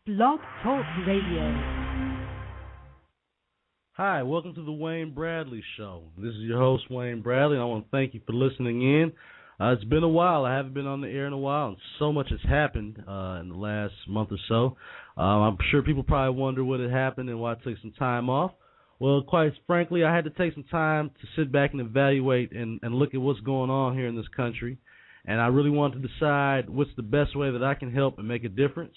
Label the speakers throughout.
Speaker 1: Blog Talk Radio.
Speaker 2: Hi, welcome to the Wayne Bradley Show. This is your host, Wayne Bradley, and I want to thank you for listening in. It's been a while. I haven't been on the air in a while, and so much has happened in the last month or so. I'm sure people probably wonder what had happened and why I took some time off. Well, quite frankly, I had to take some time to sit back and evaluate and look at what's going on here in this country. And I really wanted to decide what's the best way that I can help and make a difference.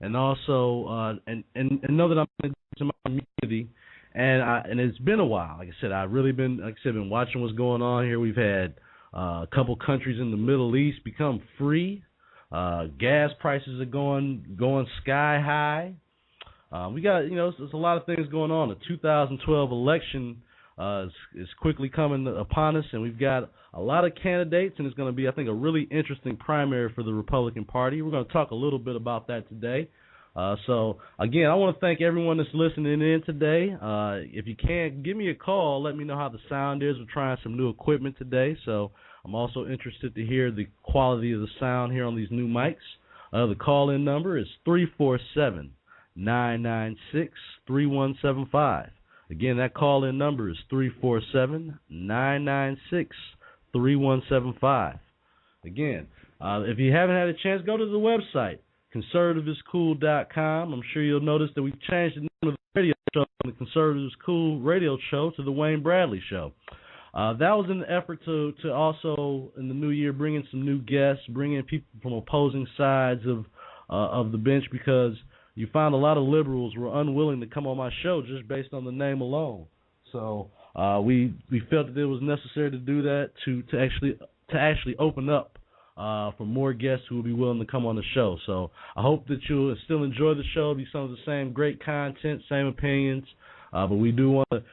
Speaker 2: And also, and know that I'm going to my community. And it's been a while. Like I said, I've really been, been watching what's going on here. We've had a couple countries in the Middle East become free. Gas prices are going sky high. We got, there's a lot of things going on. The 2012 election is quickly coming upon us, and we've got a lot of candidates, and it's going to be, I think, a really interesting primary for the Republican Party. We're going to talk a little bit about that today. So, again, I want to thank everyone that's listening in today. If you can, give me a call. Let me know how the sound is. We're trying some new equipment today, so I'm also interested to hear the quality of the sound here on these new mics. The call-in number is 347-996-3175. Again, that call-in number is 347-996-3175. Again, if you haven't had a chance, go to the website, conservativeiscool.com. I'm sure you'll notice that we've changed the name of the radio show from the Conservative is Cool radio show to the Wayne Bradley Show. That was in the effort to also, in the new year, bring in some new guests, bring in people from opposing sides of the bench, because you found a lot of liberals were unwilling to come on my show just based on the name alone. So we felt that it was necessary to do that to actually open up for more guests who will be willing to come on the show. So I hope that you'll still enjoy the show. It'll be some of the same great content, same opinions, but we want to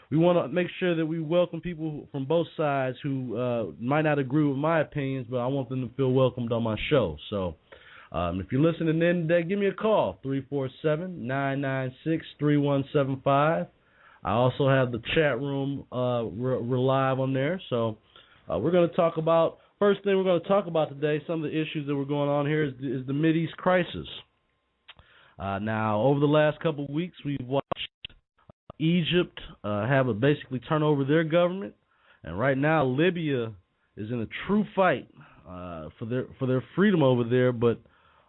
Speaker 2: make sure that we welcome people from both sides who might not agree with my opinions, but I want them to feel welcomed on my show. So if you're listening in today, give me a call, 347-996-3175. I also have the chat room. We're live on there. So we're going to talk about, first thing we're going to talk about today, some of the issues that were going on here is the Mideast crisis. Now, over the last couple of weeks, we've watched Egypt basically turn over their government. And right now, Libya is in a true fight for their freedom over there, but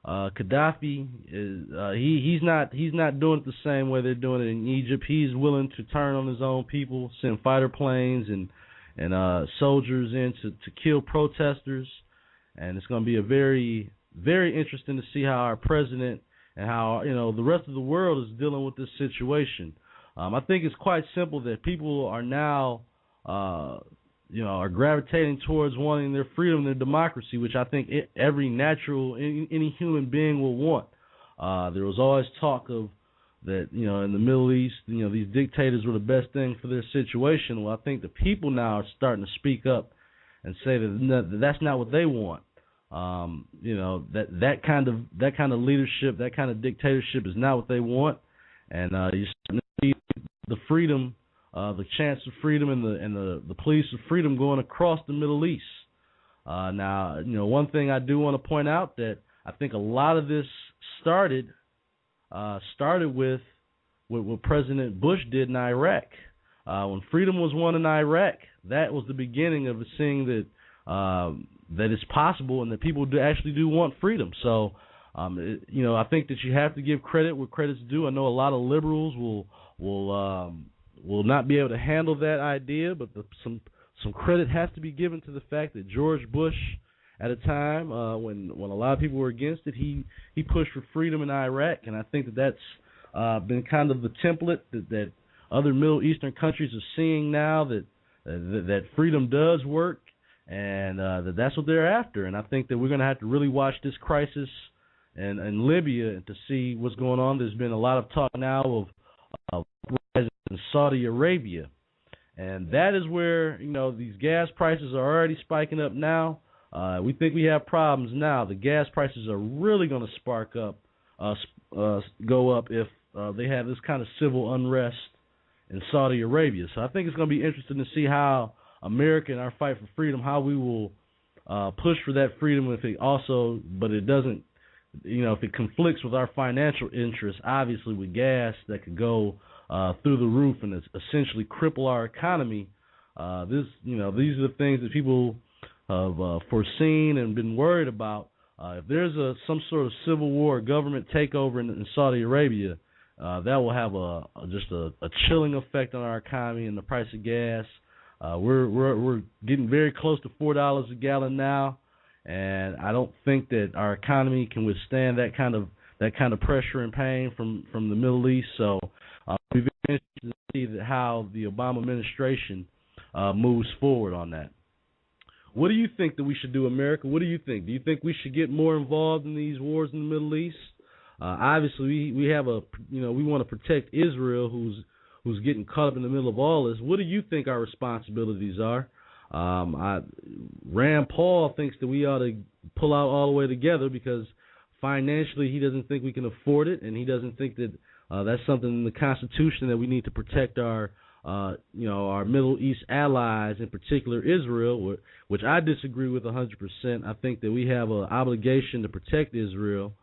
Speaker 2: Gaddafi is he's not doing it the same way they're doing it in Egypt. He's willing to turn on his own people, send fighter planes and soldiers in to kill protesters, and it's going to be a very, very interesting to see how our president and how the rest of the world is dealing with this situation. I think it's quite simple that people are now are gravitating towards wanting their freedom and their democracy, which I think every any human being will want. There was always talk of that, in the Middle East, these dictators were the best thing for their situation. Well, I think the people now are starting to speak up and say that that's not what they want. That kind of leadership, that kind of dictatorship is not what they want. And you're starting to see the freedom, the chance of freedom, and the police of freedom going across the Middle East. Now, one thing I do want to point out that I think a lot of this started with what President Bush did in Iraq. When freedom was won in Iraq, that was the beginning of seeing that it's possible and that people actually do want freedom. So, I think that you have to give credit where credit's due. I know a lot of liberals will not be able to handle that idea, but some credit has to be given to the fact that George Bush, at a time when a lot of people were against it, he pushed for freedom in Iraq, and I think that's been kind of the template that other Middle Eastern countries are seeing now, that freedom does work, and that's what they're after. And I think that we're going to have to really watch this crisis in Libya to see what's going on. There's been a lot of talk now of in Saudi Arabia, and that is where these gas prices are already spiking up now. We think we have problems now. The gas prices are really going to go up if they have this kind of civil unrest in Saudi Arabia. So I think it's going to be interesting to see how America and our fight for freedom, how we will push for that freedom, but it doesn't if it conflicts with our financial interests, obviously with gas that could go through the roof and essentially cripple our economy. These are the things that people have foreseen and been worried about. If there's some sort of civil war, or government takeover in Saudi Arabia, that will have just a chilling effect on our economy and the price of gas. We're getting very close to $4 a gallon now, and I don't think that our economy can withstand that kind of pressure and pain from the Middle East. So we've been interested to see how the Obama administration moves forward on that. What do you think that we should do, America? What do you think? Do you think we should get more involved in these wars in the Middle East? Obviously, we have we want to protect Israel, who's getting caught up in the middle of all this. What do you think our responsibilities are? Rand Paul thinks that we ought to pull out all the way together because financially he doesn't think we can afford it, and he doesn't think that that's something in the Constitution that we need to protect our Middle East allies, in particular Israel, which I disagree with 100%. I think that we have an obligation to protect Israel,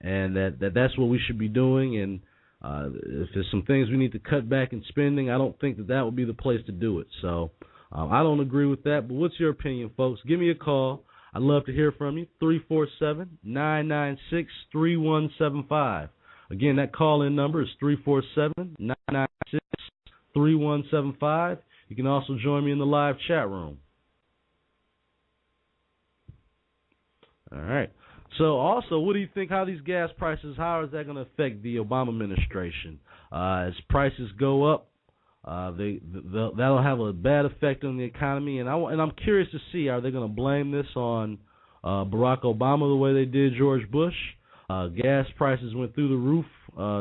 Speaker 2: and that's what we should be doing. And if there's some things we need to cut back in spending, I don't think that would be the place to do it. So I don't agree with that. But what's your opinion, folks? Give me a call. I'd love to hear from you. 347-996-3175. Again, that call-in number is 347-996-3175. You can also join me in the live chat room. All right. So also, what do you think, how these gas prices, how is that going to affect the Obama administration? As prices go up, that'll have a bad effect on the economy, and I'm curious to see, are they going to blame this on Barack Obama the way they did George Bush? Gas prices went through the roof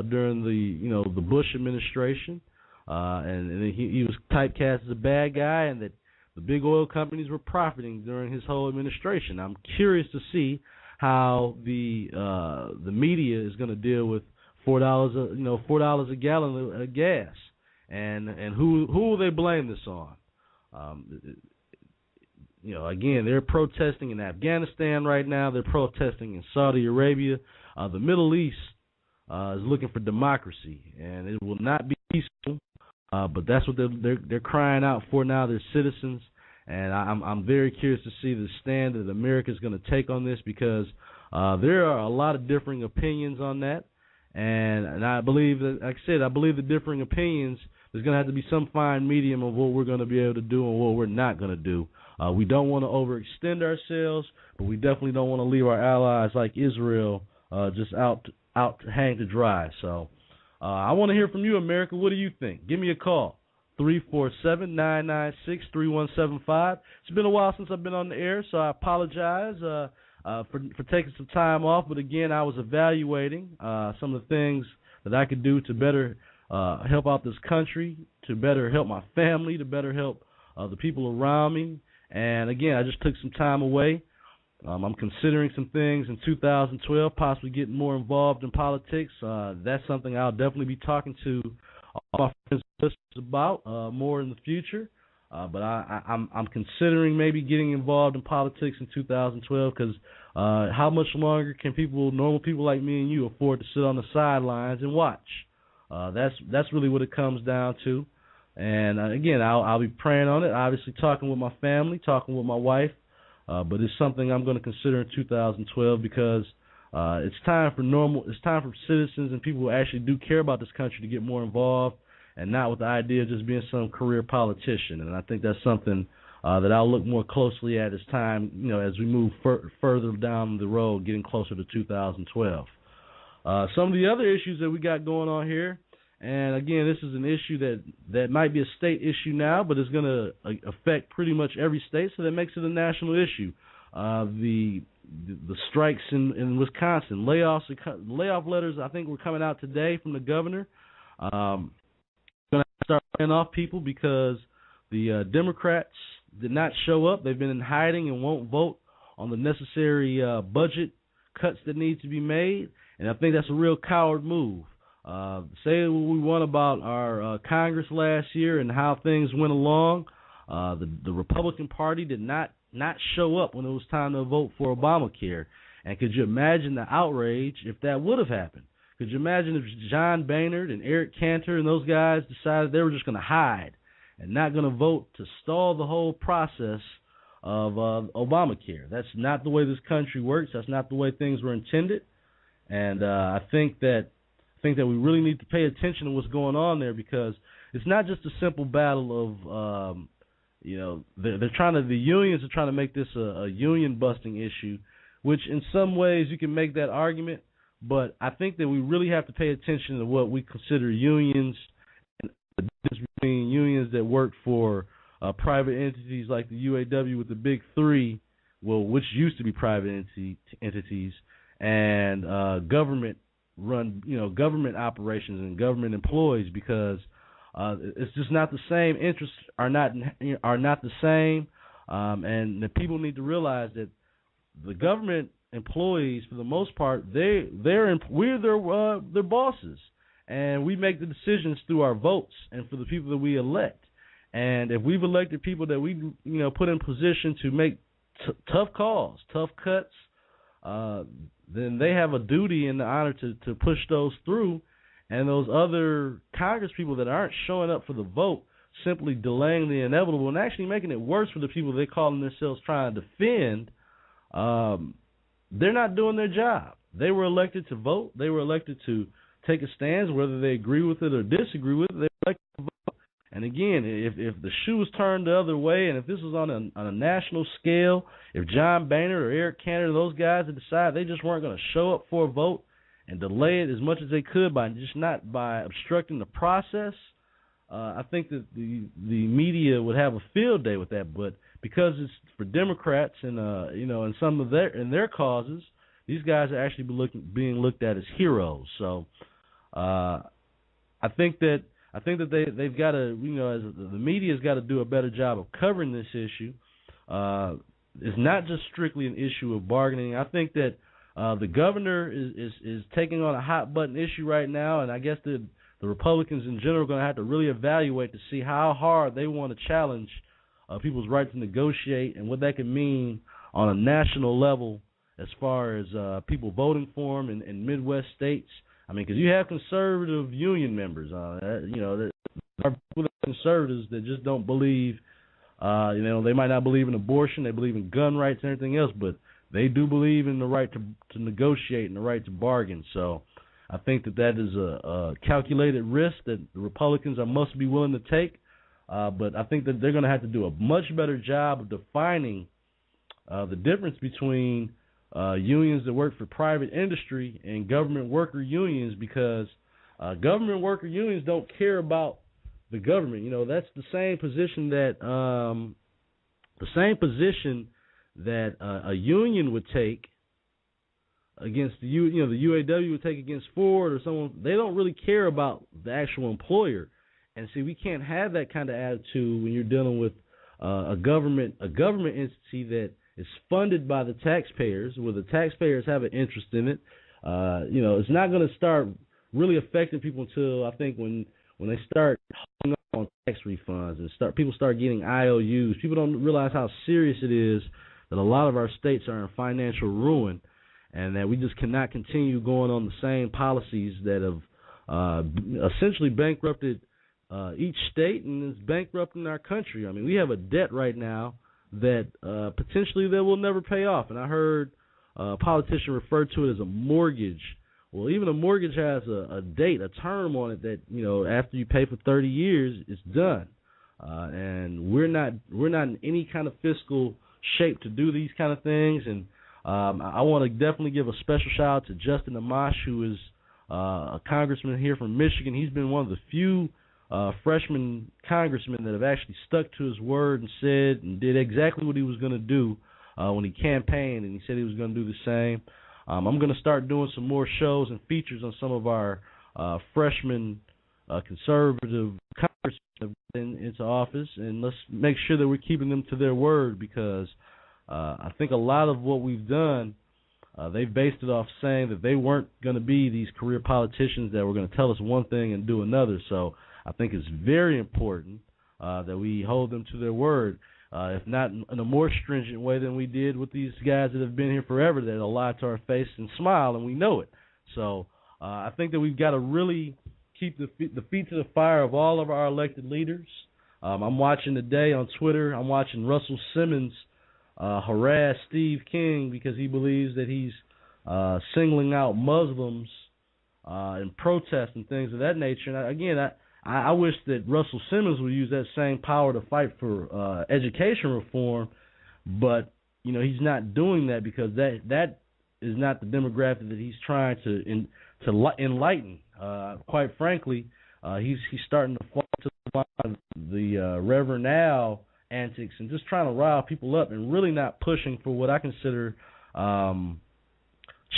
Speaker 2: during the Bush administration, and he was typecast as a bad guy, and that the big oil companies were profiting during his whole administration. I'm curious to see how the media is going to deal with $4 a gallon of gas, and who will they blame this on? Again, they're protesting in Afghanistan right now. They're protesting in Saudi Arabia. The Middle East is looking for democracy, and it will not be peaceful. But that's what they're crying out for now. They're citizens. And I'm very curious to see the stand that America is going to take on this, because there are a lot of differing opinions on that. And I believe that, like I said, the differing opinions, there's going to have to be some fine medium of what we're going to be able to do and what we're not going to do. We don't want to overextend ourselves, but we definitely don't want to leave our allies like Israel just out to hang to dry. So I want to hear from you, America. What do you think? Give me a call. 347-996-3175. It's been a while since I've been on the air, so I apologize for taking some time off. But again, I was evaluating some of the things that I could do to better help out this country, to better help my family, to better help the people around me. And again, I just took some time away. I'm considering some things in 2012, possibly getting more involved in politics. That's something I'll definitely be talking to all my friends about more in the future. But I'm considering maybe getting involved in politics in 2012, because how much longer can normal people like me and you, afford to sit on the sidelines and watch? That's really what it comes down to. And again, I'll be praying on it. Obviously, talking with my family, talking with my wife. But it's something I'm going to consider in 2012, because it's time for citizens and people who actually do care about this country to get more involved, and not with the idea of just being some career politician. And I think that's something that I'll look more closely at as time, as we move further down the road, getting closer to 2012. Some of the other issues that we got going on here, and again, this is an issue that might be a state issue now, but it's going to affect pretty much every state, so that makes it a national issue. The strikes in Wisconsin, layoff letters, I think, were coming out today from the governor. Going to start laying off people because the Democrats did not show up. They've been in hiding and won't vote on the necessary budget cuts that need to be made, and I think that's a real coward move. Say what we want about our Congress last year and how things went along. The Republican Party did not show up when it was time to vote for Obamacare. And could you imagine the outrage if that would have happened? Could you imagine if John Boehner and Eric Cantor and those guys decided they were just going to hide and not going to vote to stall the whole process of Obamacare? That's not the way this country works. That's not the way things were intended. And I think that we really need to pay attention to what's going on there, because it's not just a simple battle of the unions are trying to make this a union busting issue, which in some ways you can make that argument. But I think that we really have to pay attention to what we consider unions and the difference between unions that work for private entities like the UAW with the big three, which used to be private entities, and government operations and government employees, because it's just not the same. Interests are not the same, and the people need to realize that the government employees, for the most part, we're their bosses, and we make the decisions through our votes and for the people that we elect. And if we've elected people that we put in position to make tough calls, tough cuts, then they have a duty and the honor to push those through. And those other Congress people that aren't showing up for the vote, simply delaying the inevitable and actually making it worse for the people they calling themselves trying to defend, they're not doing their job. They were elected to vote. They were elected to take a stand, whether they agree with it or disagree with it. They were elected to vote. And again, if the shoe was turned the other way, and if this was on a national scale, if John Boehner or Eric Cantor, those guys had decided they just weren't going to show up for a vote and delay it as much as they could by obstructing the process, I think that the media would have a field day with that. But because it's for Democrats and and some of their causes, these guys are actually being looked at as heroes. So I think that they've got to, the media's got to do a better job of covering this issue. It's not just strictly an issue of bargaining. I think that the governor is taking on a hot button issue right now, and I guess the Republicans in general are going to have to really evaluate to see how hard they want to challenge people's right to negotiate and what that can mean on a national level as far as people voting for them in Midwest states. I mean, because you have conservative union members, there are people that are conservatives that just don't believe, they might not believe in abortion, they believe in gun rights and everything else, but they do believe in the right to negotiate and the right to bargain. So I think that is a calculated risk that the Republicans must be willing to take. But I think that they're going to have to do a much better job of defining the difference between unions that work for private industry and government worker unions, because government worker unions don't care about the government. That's the same position that a union would take against the UAW would take against Ford or someone. They don't really care about the actual employer. And see, we can't have that kind of attitude when you're dealing with a government entity that is funded by the taxpayers, where the taxpayers have an interest in it. It's not going to start really affecting people until, I think, when they start holding up on tax refunds and people start getting IOUs. People don't realize how serious it is that a lot of our states are in financial ruin, and that we just cannot continue going on the same policies that have essentially bankrupted each state and is bankrupting our country. I mean, we have a debt right now that potentially that will never pay off. And I heard a politician refer to it as a mortgage. Well, even a mortgage has a date, a term on it that, after you pay for 30 years, it's done. And we're not in any kind of fiscal shape to do these kind of things. And I want to definitely give a special shout out to Justin Amash, who is a congressman here from Michigan. He's been one of the few freshman congressmen that have actually stuck to his word and said and did exactly what he was going to do when he campaigned, and he said he was going to do the same. I'm going to start doing some more shows and features on some of our freshman conservative congressmen that have been into office, and let's make sure that we're keeping them to their word, because I think a lot of what we've done, they've based it off saying that they weren't going to be these career politicians that were going to tell us one thing and do another. So I think it's very important that we hold them to their word. if not in a more stringent way than we did with these guys that have been here forever that'll lie to our face and smile, and we know it. So I think that we've got to really keep the feet to the fire of all of our elected leaders. I'm watching today on Twitter, I'm watching Russell Simmons harass Steve King because he believes that he's singling out Muslims in protest and things of that nature. And I wish that Russell Simmons would use that same power to fight for education reform, but he's not doing that because that is not the demographic that he's trying to enlighten. Quite frankly, he's starting to fall to the Reverend Al antics and just trying to rile people up and really not pushing for what I consider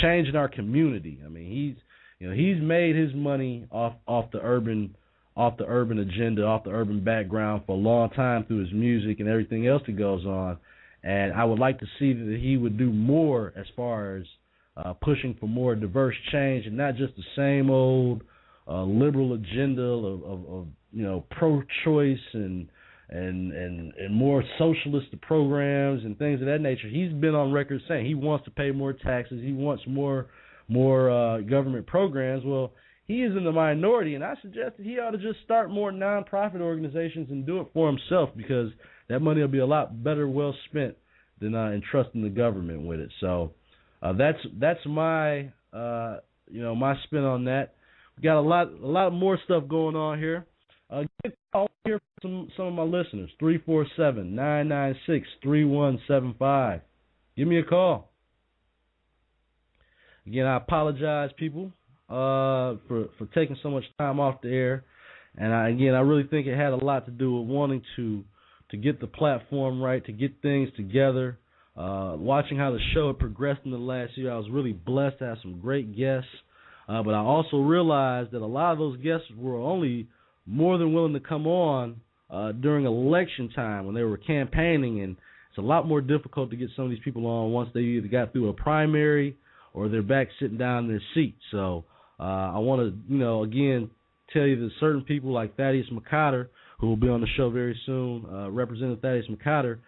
Speaker 2: change in our community. I mean, he's made his money off the urban agenda, off the urban background for a long time through his music and everything else that goes on. And I would like to see that he would do more as far as pushing for more diverse change and not just the same old liberal agenda of pro-choice and more socialist programs and things of that nature. He's been on record saying he wants to pay more taxes. He wants more government programs. Well, he is in the minority, and I suggest that he ought to just start more nonprofit organizations and do it for himself because that money will be a lot better well spent than entrusting the government with it. So that's my my spin on that. We got a lot more stuff going on here. Get a call here from some of my listeners, 347-996-3175. Give me a call. Again, I apologize, people, for taking so much time off the air. And I really think it had a lot to do with wanting to get the platform right, to get things together. Watching how the show had progressed in the last year, I was really blessed to have some great guests. But I also realized that a lot of those guests were only more than willing to come on during election time when they were campaigning, and it's a lot more difficult to get some of these people on once they either got through a primary or they're back sitting down in their seat. So I want to, again, tell you that certain people like Thaddeus McCotter, who will be on the show very soon, Representative Thaddeus McCotter,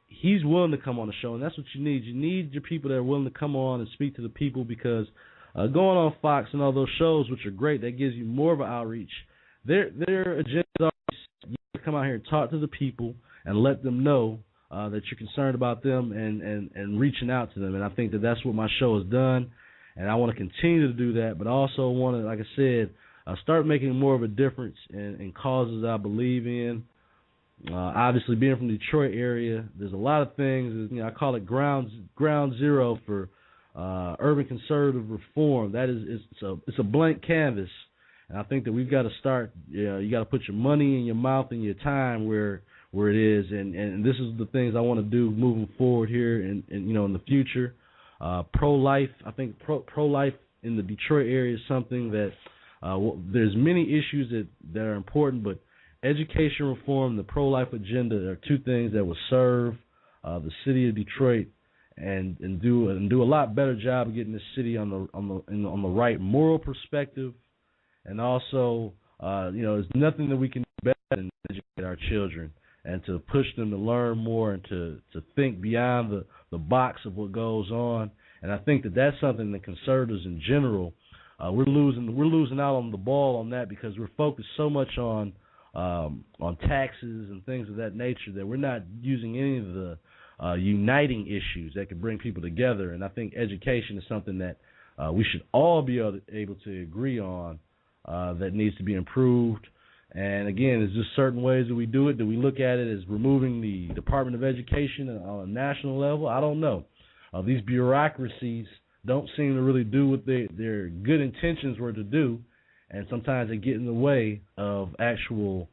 Speaker 2: he's willing to come on the show, and that's what you need. You need your people that are willing to come on and speak to the people because going on Fox and all those shows, which are great, that gives you more of an outreach. Their agenda is you come out here and talk to the people and let them know that you're concerned about them and reaching out to them. And I think that that's what my show has done, and I want to continue to do that. But I also want to, like I said, start making more of a difference in causes I believe in. Obviously, being from the Detroit area, there's a lot of things. I call it ground zero for urban conservative reform. That is, it's a blank canvas. And I think that we've got to start. You got to put your money and your mouth and your time where it is, and this is the things I want to do moving forward here, and in the future. Pro-life. I think pro-life in the Detroit area is something that there's many issues that are important, but education reform, the pro-life agenda are two things that will serve the city of Detroit and do a lot better job of getting this city on the right moral perspective. And also, there's nothing that we can do better than educate our children and to push them to learn more and to think beyond the box of what goes on. And I think that that's something that conservatives in general, we're losing out on the ball on that because we're focused so much on taxes and things of that nature that we're not using any of the uniting issues that could bring people together. And I think education is something that we should all be able to agree on. That needs to be improved. And again, there's just certain ways that we do it. Do we look at it as removing the Department of Education on a national level? I don't know. These bureaucracies don't seem to really do what their good intentions were to do, and sometimes they get in the way of actual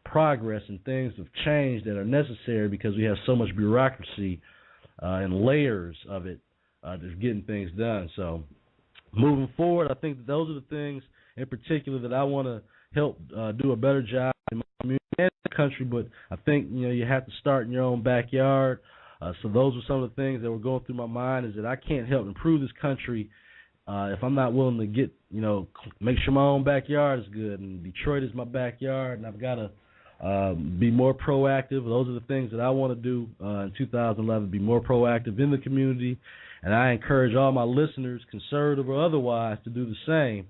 Speaker 2: progress and things of change that are necessary because we have so much bureaucracy and layers of it just getting things done. So moving forward, I think that those are the things in particular that I want to help do a better job in my community and the country, but I think you have to start in your own backyard. So those are some of the things that were going through my mind, is that I can't help improve this country if I'm not willing to make sure my own backyard is good. And Detroit is my backyard, and I've got be more proactive. Those are the things that I want to do in 2011, be more proactive in the community. And I encourage all my listeners, conservative or otherwise, to do the same.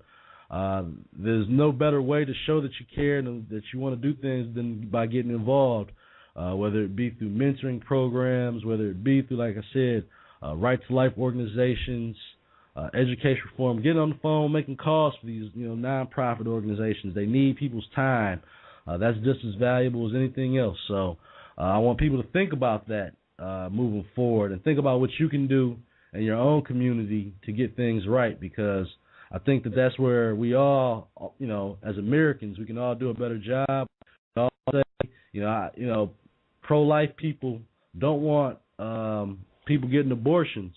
Speaker 2: There's no better way to show that you care and that you want to do things than by getting involved, whether it be through mentoring programs, whether it be through, like I said, right to life organizations, education reform, getting on the phone, making calls for these nonprofit organizations. They need people's time. That's just as valuable as anything else. So I want people to think about that moving forward and think about what you can do in your own community to get things right, because I think that that's where we all, as Americans, we can all do a better job. We all say, pro-life people don't want people getting abortions.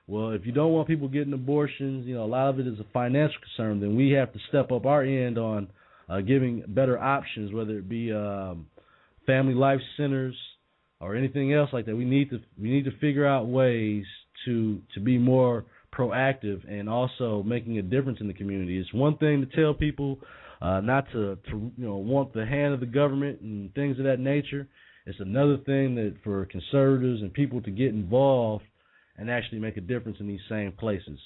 Speaker 2: Well, if you don't want people getting abortions, a lot of it is a financial concern. Then we have to step up our end on giving better options, whether it be family life centers or anything else like that. We need to figure out ways to be more proactive and also making a difference in the community. It's one thing to tell people not to want the hand of the government and things of that nature. It's another thing that for conservatives and people to get involved and actually make a difference in these same places.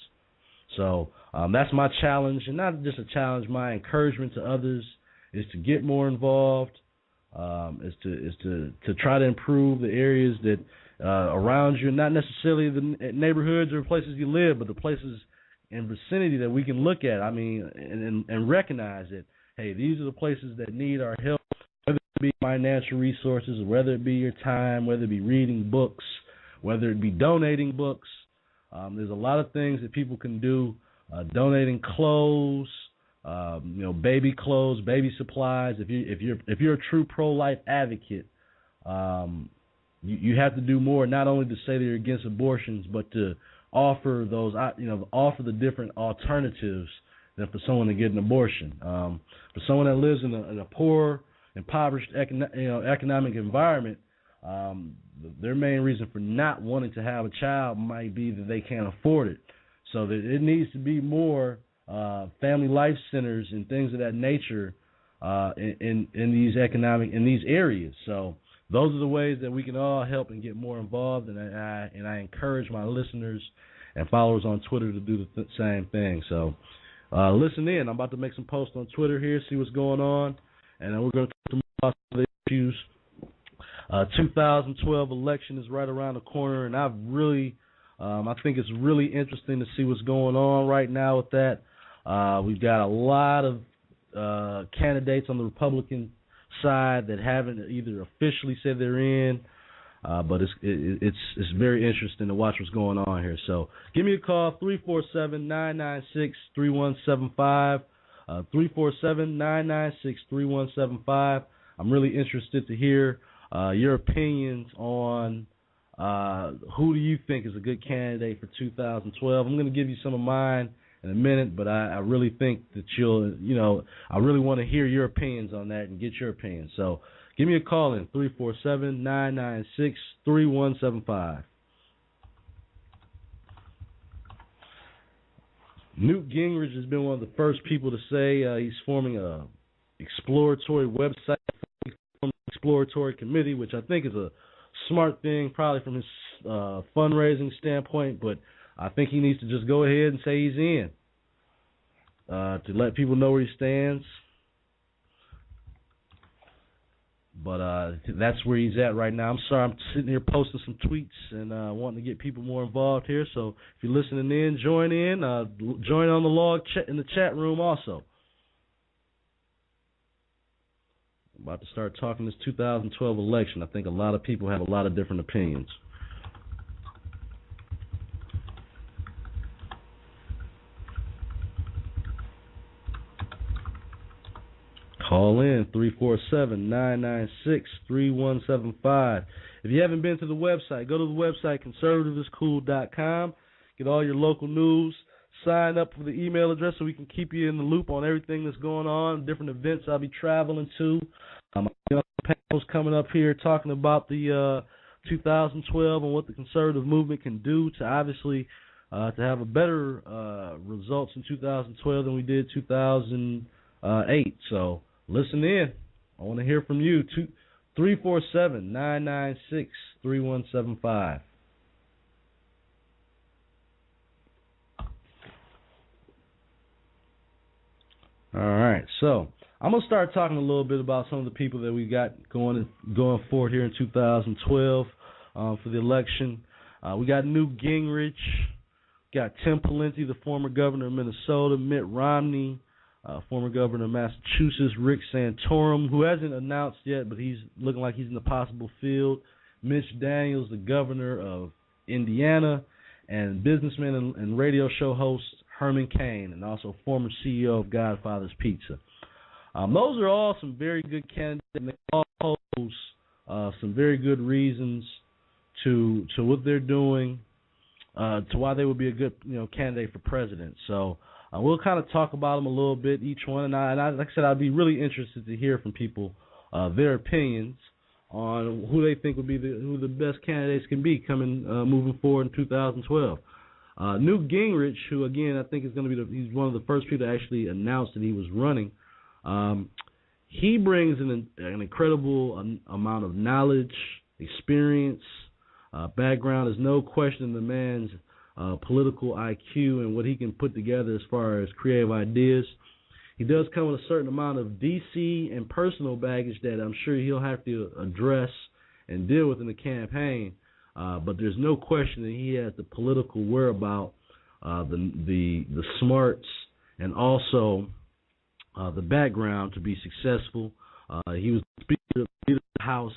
Speaker 2: So that's my challenge, and not just a challenge. My encouragement to others is to get more involved, is to try to improve the areas that around you, not necessarily the neighborhoods or places you live, but the places in vicinity that we can look at. I mean, and recognize that, hey, these are the places that need our help, whether it be financial resources, whether it be your time, whether it be reading books, whether it be donating books. There's a lot of things that people can do. Donating clothes, baby clothes, baby supplies. If you're a true pro-life advocate, you have to do more. Not only to say that you're against abortions, but to offer offer the different alternatives than for someone to get an abortion. For someone that lives in a poor, impoverished economic environment, their main reason for not wanting to have a child might be that they can't afford it. So that it needs to be more family life centers and things of that nature in these areas. So those are the ways that we can all help and get more involved. And I encourage my listeners and followers on Twitter to do the same thing. So listen in. I'm about to make some posts on Twitter here, see what's going on, and then we're going to talk about some of the issues. 2012 election is right around the corner, and I think it's really interesting to see what's going on right now with that. We've got a lot of candidates on the Republican side that haven't either officially said they're in, but it's very interesting to watch what's going on here. So give me a call, 347-996-3175, 347-996-3175. I'm really interested to hear your opinions on who do you think is a good candidate for 2012. I'm going to give you some of mine in a minute, but I really think that I really want to hear your opinions on that and get your opinions. So give me a call in, 347-996-3175. Newt Gingrich has been one of the first people to say he's forming a exploratory website, exploratory committee, which I think is a smart thing, probably from his fundraising standpoint, but I think he needs to just go ahead and say he's in to let people know where he stands. But that's where he's at right now. I'm sorry, I'm sitting here posting some tweets and wanting to get people more involved here. So if you're listening in, join in. Join on the log in the chat room also. I'm about to start talking this 2012 election. I think a lot of people have a lot of different opinions. Call in, 347-996-3175. If you haven't been to the website, go to the website, conservativeiscool.com. Get all your local news. Sign up for the email address so we can keep you in the loop on everything that's going on, different events I'll be traveling to. Panels coming up here talking about the 2012 and what the conservative movement can do to obviously to have a better results in 2012 than we did 2008. So listen in. I want to hear from you. 347-996-3175. All right, so I'm gonna start talking a little bit about some of the people that we got going forward here in 2012 for the election. We got Newt Gingrich, got Tim Pawlenty, the former governor of Minnesota, Mitt Romney, former governor of Massachusetts, Rick Santorum, who hasn't announced yet, but he's looking like he's in the possible field, Mitch Daniels, the governor of Indiana, and businessman and radio show host Herman Cain, and also former CEO of Godfather's Pizza. Those are all some very good candidates, and they all pose some very good reasons to what they're doing, to why they would be a good candidate for president. So we'll kind of talk about them a little bit, each one, and I like I said, I'd be really interested to hear from people their opinions on who they think would be who the best candidates can be moving forward in 2012. Newt Gingrich, who again I think is going to be he's one of the first people to actually announce that he was running. He brings an incredible amount of knowledge, experience, background. There's no question the man's political IQ and what he can put together as far as creative ideas. He does come with a certain amount of DC and personal baggage that I'm sure he'll have to address and deal with in the campaign. But there's no question that he has the political whereabout, the smarts, and also the background to be successful. He was Speaker of the House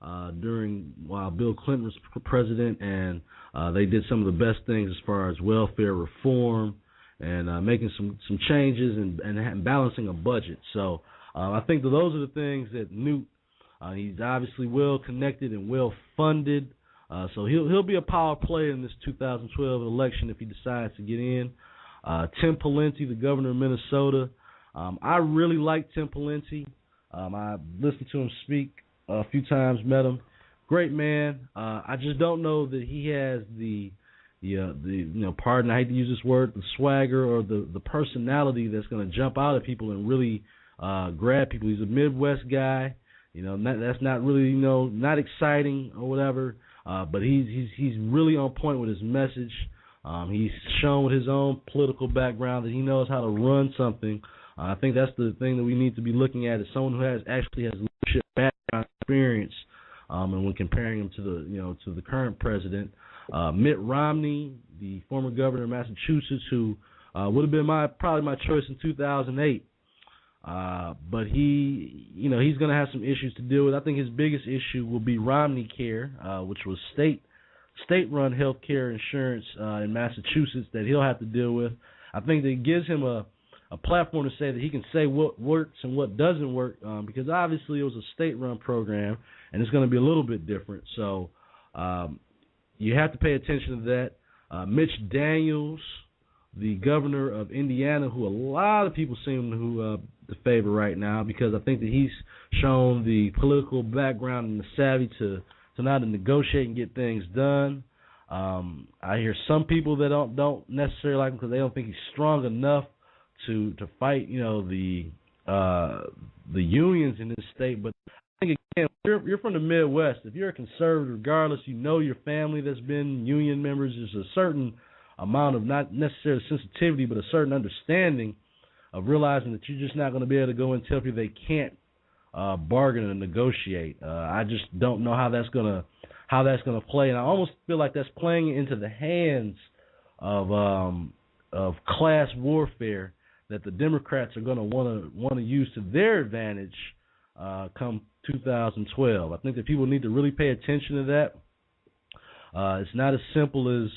Speaker 2: while Bill Clinton was president, and they did some of the best things as far as welfare reform and making some changes and balancing a budget. So I think that those are the things that Newt. He's obviously well connected and well funded. So he'll be a power player in this 2012 election if he decides to get in. Tim Pawlenty, the governor of Minnesota. I really like Tim Pawlenty. I listened to him speak a few times, met him. Great man. I just don't know that he has the pardon, I hate to use this word, the swagger or the personality that's going to jump out at people and really grab people. He's a Midwest guy. That's not really not exciting or whatever. But he's really on point with his message. He's shown with his own political background that he knows how to run something. I think that's the thing that we need to be looking at, is someone who actually has leadership background experience. And when comparing him to the current president, Mitt Romney, the former governor of Massachusetts, who would have been probably my choice in 2008. But he's going to have some issues to deal with. I think his biggest issue will be Romney Care, which was state-run health care insurance in Massachusetts that he'll have to deal with. I think that it gives him a platform to say that he can say what works and what doesn't work, because obviously it was a state-run program, and it's going to be a little bit different. So you have to pay attention to that. Mitch Daniels, the governor of Indiana, who a lot of people seem to favor right now, because I think that he's shown the political background and the savvy to know how to negotiate and get things done. I hear some people that don't necessarily like him because they don't think he's strong enough to fight the unions in this state. But I think, again, you're from the Midwest. If you're a conservative, regardless, your family that's been union members, there's a certain amount of not necessarily sensitivity, but a certain understanding of realizing that you're just not going to be able to go and tell people they can't bargain and negotiate. I just don't know how that's gonna play, and I almost feel like that's playing into the hands of class warfare that the Democrats are going to want to use to their advantage come 2012. I think that people need to really pay attention to that. It's not as simple as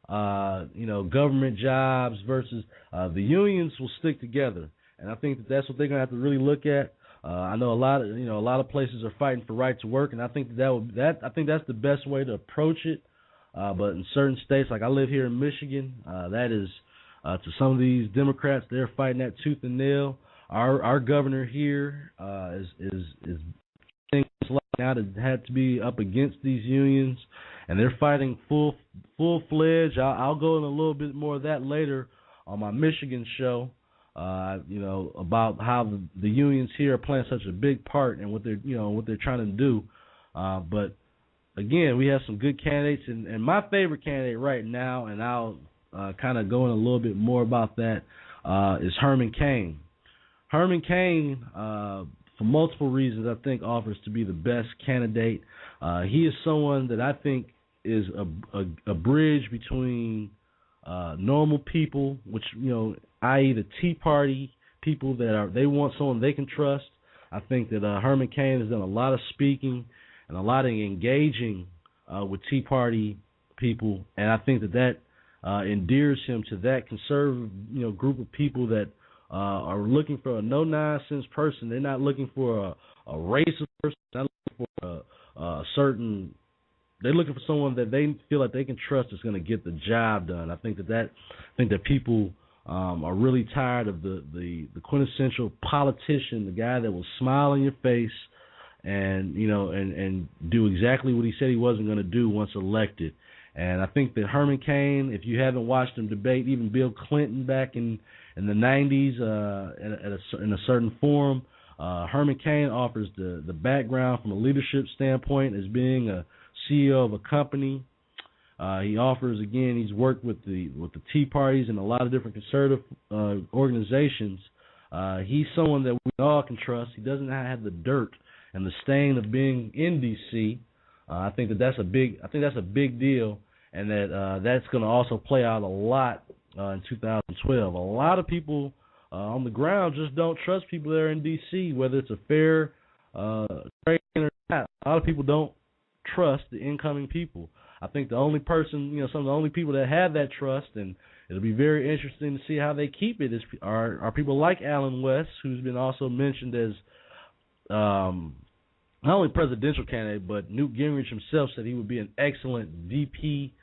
Speaker 2: government jobs versus the unions will stick together, and I think that's what they're gonna have to really look at. I know a lot of places are fighting for right to work, and I think I think that's the best way to approach it. But in certain states, like I live here in Michigan, that is to some of these Democrats, they're fighting that tooth and nail. Our governor here is things like now that had to be up against these unions, and they're fighting full-fledged. I'll go in a little bit more of that later on my Michigan show. about how the unions here are playing such a big part in what they're trying to do. But again, we have some good candidates, and my favorite candidate right now, and I'll kind of go in a little bit more about that, is Herman Cain. Herman Cain, for multiple reasons, I think offers to be the best candidate. He is someone that I think is a bridge between normal people, which, i.e. the Tea Party people they want someone they can trust. I think that Herman Cain has done a lot of speaking and a lot of engaging with Tea Party people, and I think that endears him to that conservative, group of people that are looking for a no-nonsense person. They're not looking for a racist person. They're not looking for a certain. They're looking for someone that they feel like they can trust is going to get the job done. I think that people are really tired of the quintessential politician, the guy that will smile in your face and and do exactly what he said he wasn't going to do once elected. And I think that Herman Cain, if you haven't watched him debate even Bill Clinton back in the 90s in a certain forum, Herman Cain offers the background from a leadership standpoint as being a CEO of a company. He offers, again, he's worked with the Tea Parties and a lot of different conservative organizations. He's someone that we all can trust. He doesn't have the dirt and the stain of being in D.C. I think that's a big deal, and that's going to also play out a lot in 2012. A lot of people on the ground just don't trust people that are in D.C., whether it's a fair trade or not. A lot of people don't trust the incoming people. I think the only person, some of the only people that have that trust, and it'll be very interesting to see how they keep it, are people like Alan West, who's been also mentioned as not only presidential candidate, but Newt Gingrich himself said he would be an excellent VP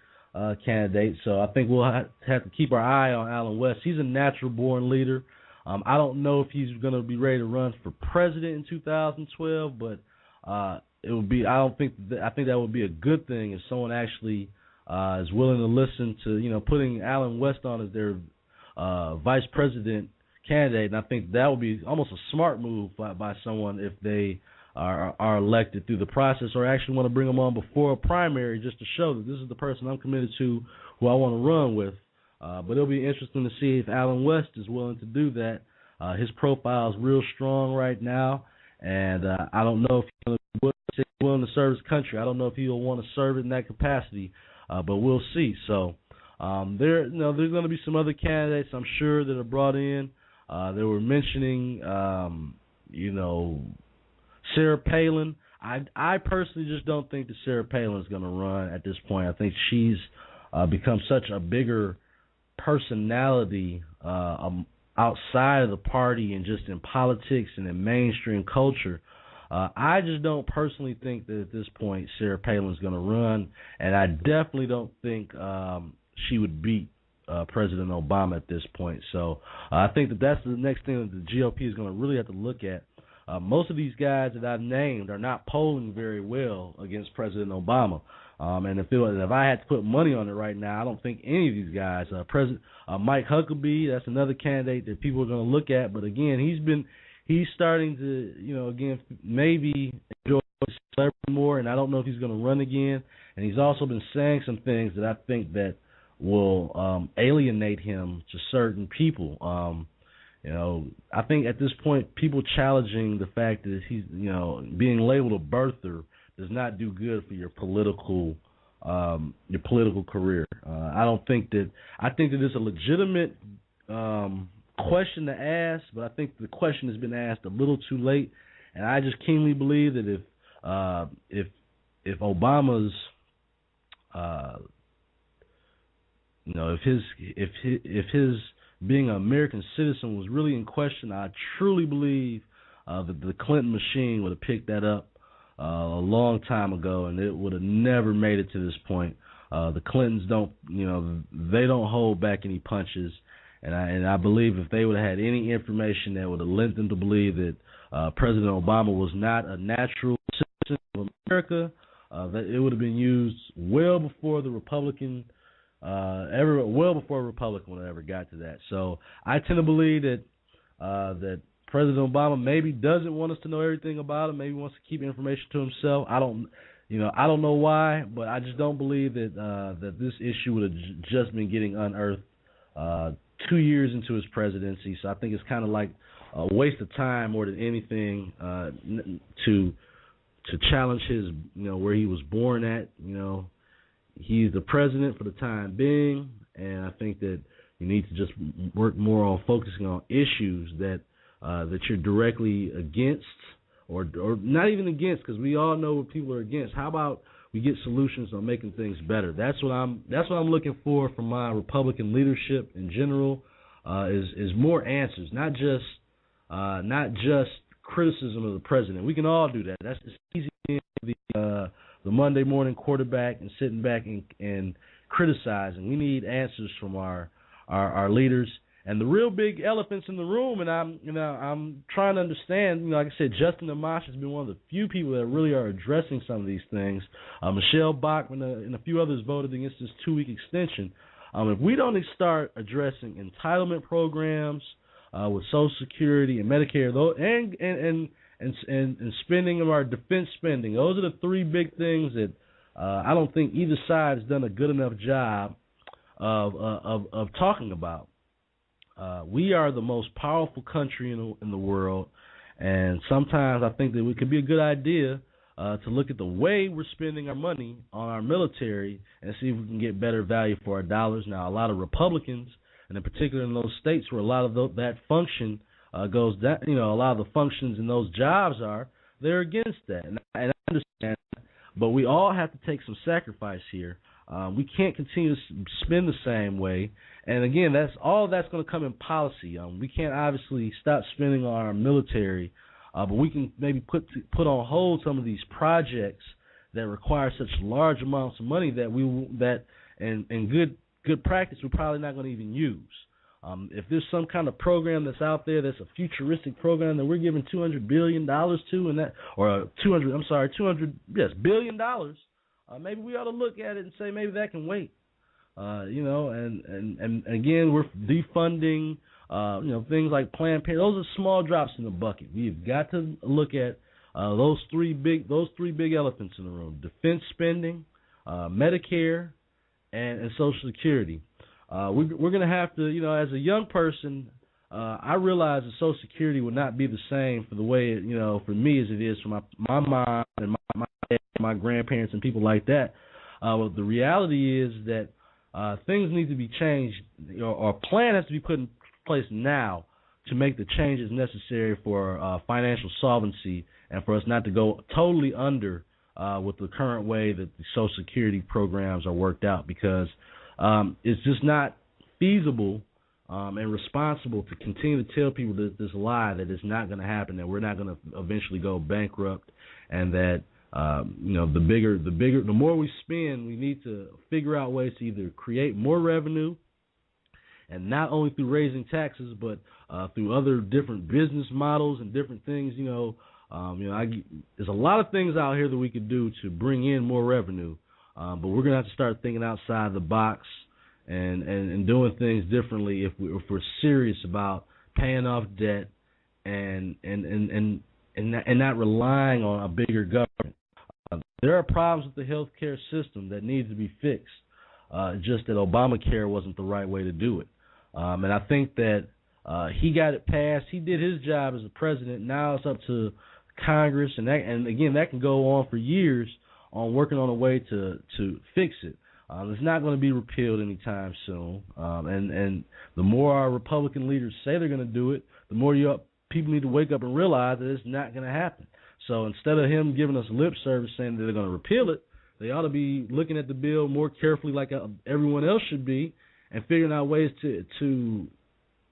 Speaker 2: candidate. So I think we'll have to keep our eye on Alan West. He's a natural-born leader. I don't know if he's going to be ready to run for president in 2012, but it would be. I think that would be a good thing if someone actually is willing to listen to putting Alan West on as their vice president candidate. And I think that would be almost a smart move by someone if they are elected through the process, or actually want to bring them on before a primary just to show that this is the person I'm committed to, who I want to run with. But it'll be interesting to see if Alan West is willing to do that. His profile is real strong right now, and I don't know if he's willing to serve his country. I don't know if he'll want to serve it in that capacity, but we'll see. So there's going to be some other candidates, I'm sure, that are brought in. They were mentioning, Sarah Palin. I personally just don't think that Sarah Palin is going to run at this point. I think she's become such a bigger personality outside of the party and just in politics and in mainstream culture. I just don't personally think that at this point Sarah Palin is going to run, and I definitely don't think she would beat President Obama at this point. So I think that's the next thing that the GOP is going to really have to look at. Most of these guys that I've named are not polling very well against President Obama. And if I had to put money on it right now, I don't think any of these guys. Mike Huckabee, that's another candidate that people are going to look at. But again, he's starting to, again, maybe enjoy celebrity more, and I don't know if he's going to run again. And he's also been saying some things that I think that will alienate him to certain people. I think at this point, people challenging the fact that he's, being labeled a birther does not do good for your political career. I think that it's a legitimate question to ask, but I think the question has been asked a little too late, and I just keenly believe that if Obama's if his being an American citizen was really in question, I truly believe that the Clinton machine would have picked that up a long time ago, and it would have never made it to this point. The Clintons they don't hold back any punches, and I believe if they would have had any information that would have led them to believe that President Obama was not a natural citizen of America, that it would have been used well before the Republican. Well before a Republican would ever got to that. So I tend to believe that that President Obama maybe doesn't want us to know everything about him. Maybe wants to keep information to himself. I don't know why, but I just don't believe that that this issue would have just been getting unearthed 2 years into his presidency. So I think it's kind of like a waste of time more than anything to challenge his, where he was born at. He's the president for the time being, and I think that you need to just work more on focusing on issues that you're directly against, or not even against, because we all know what people are against. How about we get solutions on making things better? That's what I'm looking for from my Republican leadership in general. Is more answers, not just criticism of the president. We can all do that. That's just easy being the Monday morning quarterback and sitting back and criticizing. We need answers from our leaders. And the real big elephants in the room, and I'm trying to understand. Like I said, Justin Amash has been one of the few people that really are addressing some of these things. Michelle Bachmann and a few others voted against this 2-week extension. If we don't start addressing entitlement programs with Social Security and Medicare, and spending of our defense spending, those are the 3 big things that I don't think either side has done a good enough job of talking about. We are the most powerful country in the world, and sometimes I think that it could be a good idea to look at the way we're spending our money on our military and see if we can get better value for our dollars. Now, a lot of Republicans, and in particular in those states where a lot of that function goes down, a lot of the functions in those jobs they're against that, and I understand that, but we all have to take some sacrifice here. We can't continue to spend the same way. And again, that's going to come in policy. We can't obviously stop spending on our military, but we can maybe put on hold some of these projects that require such large amounts of money that in good practice we're probably not going to even use. If there's some kind of program that's out there that's a futuristic program that we're giving $200 billion to, and that, or $200 billion, maybe we ought to look at it and say maybe that can wait. And again, we're defunding, things like Planned Parenthood. Those are small drops in the bucket. We've got to look at those three big elephants in the room: defense spending, Medicare, and Social Security. We're going to have to, as a young person, I realize that Social Security would not be the same for the way, for me as it is for my mom and my dad, my grandparents and people like that. Well, the reality is that things need to be changed, or a plan has to be put in place now to make the changes necessary for financial solvency and for us not to go totally under with the current way that the Social Security programs are worked out, because it's just not feasible and responsible to continue to tell people this lie that it's not going to happen, that we're not going to eventually go bankrupt, and that the more we spend, we need to figure out ways to either create more revenue, and not only through raising taxes, but through other different business models and different things. There's a lot of things out here that we could do to bring in more revenue, but we're gonna have to start thinking outside the box and doing things differently if we're serious about paying off debt and not relying on a bigger government. There are problems with the healthcare system that need to be fixed. Just that Obamacare wasn't the right way to do it. And I think that he got it passed. He did his job as the president. Now it's up to Congress, and again, that can go on for years on working on a way to fix it. It's not going to be repealed anytime soon. And the more our Republican leaders say they're going to do it, the more people need to wake up and realize that it's not going to happen. So instead of him giving us lip service saying that they're going to repeal it, they ought to be looking at the bill more carefully, like everyone else should be, and figuring out ways to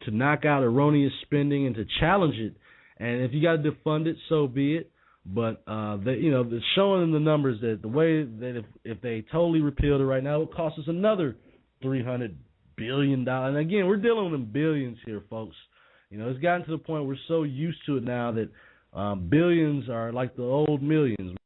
Speaker 2: knock out erroneous spending and to challenge it. And if you got to defund it, so be it. But they're showing in the numbers that the way that if they totally repealed it right now, it would cost us another $300 billion. And again, we're dealing with billions here, folks. It's gotten to the point we're so used to it now that billions are like the old millions.